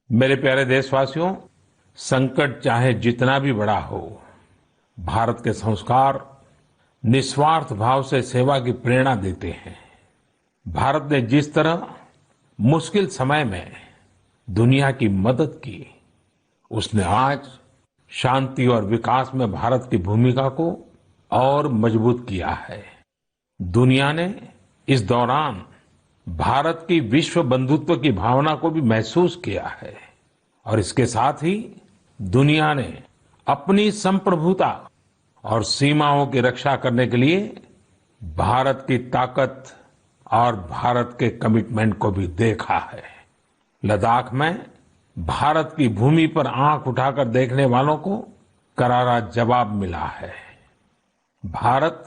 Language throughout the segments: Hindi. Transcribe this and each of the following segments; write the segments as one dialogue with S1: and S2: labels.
S1: मेरे प्यारे देशवासियों, संकट चाहे जितना भी बड़ा हो, भारत के संस्कार निस्वार्थ भाव से सेवा की प्रेरणा देते हैं। भारत ने जिस तरह मुश्किल समय में दुनिया की मदद की, उसने आज शांति और विकास में भारत की भूमिका को और मजबूत किया है। दुनिया ने इस दौरान भारत की विश्व बंधुत्व की भावना को भी महसूस किया है और इसके साथ ही दुनिया ने अपनी संप्रभुता और सीमाओं की रक्षा करने के लिए भारत की ताकत और भारत के कमिटमेंट को भी देखा है। लद्दाख में भारत की भूमि पर आंख उठाकर देखने वालों को करारा जवाब मिला है। भारत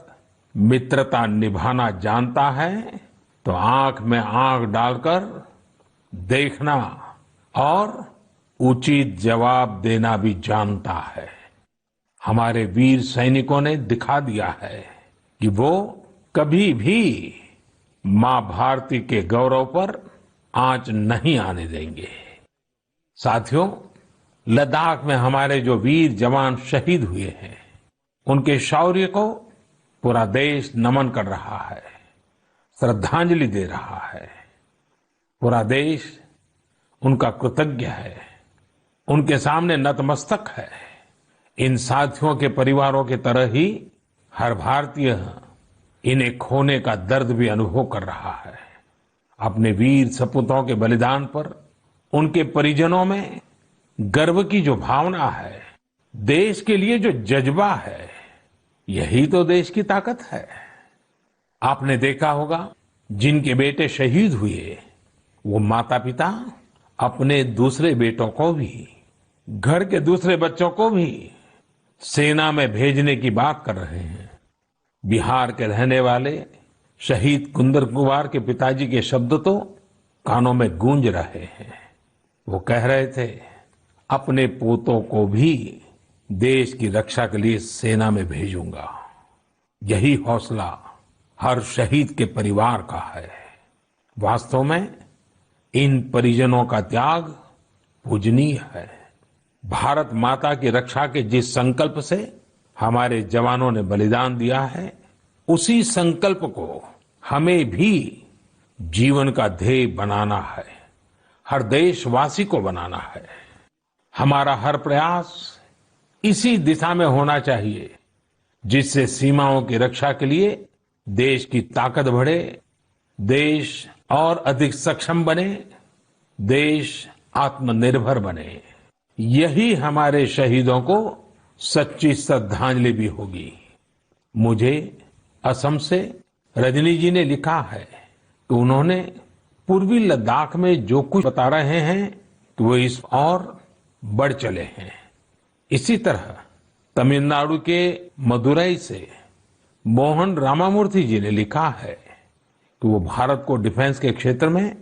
S1: मित्रता निभाना जानता है तो आंख में आंख डालकर देखना और उचित जवाब देना भी जानता है। हमारे वीर सैनिकों ने दिखा दिया है कि वो कभी भी मां भारती के गौरव पर आंच नहीं आने देंगे। साथियों, लद्दाख में हमारे जो वीर जवान शहीद हुए हैं, उनके शौर्य को पूरा देश नमन कर रहा है, श्रद्धांजलि दे रहा है। पूरा देश उनका कृतज्ञ है, उनके सामने नतमस्तक है। इन साथियों के परिवारों की तरह ही हर भारतीय इन्हें खोने का दर्द भी अनुभव कर रहा है। अपने वीर सपूतों के बलिदान पर उनके परिजनों में गर्व की जो भावना है, देश के लिए जो जज्बा है, यही तो देश की ताकत है। आपने देखा होगा, जिनके बेटे शहीद हुए, वो माता पिता अपने दूसरे बेटों को भी, घर के दूसरे बच्चों को भी सेना में भेजने की बात कर रहे हैं। बिहार के रहने वाले शहीद कुंदन कुमार के पिताजी के शब्द तो कानों में गूंज रहे हैं। वो कह रहे थे, अपने पोतों को भी देश की रक्षा के लिए सेना में भेजूंगा। यही हौसला हर शहीद के परिवार का है। वास्तव में इन परिजनों का त्याग पूजनीय है। भारत माता की रक्षा के जिस संकल्प से हमारे जवानों ने बलिदान दिया है, उसी संकल्प को हमें भी जीवन का ध्येय बनाना है, हर देशवासी को बनाना है। हमारा हर प्रयास इसी दिशा में होना चाहिए, जिससे सीमाओं की रक्षा के लिए देश की ताकत बढ़े, देश और अधिक सक्षम बने, देश आत्मनिर्भर बने। यही हमारे शहीदों को सच्ची श्रद्धांजलि भी होगी। मुझे असम से रजनी जी ने लिखा है कि उन्होंने पूर्वी लद्दाख में जो कुछ बता रहे हैं कि वो इस और बढ़ चले हैं। इसी तरह तमिलनाडु के मदुरई से मोहन रामामूर्ति जी ने लिखा है कि वो भारत को डिफेंस के क्षेत्र में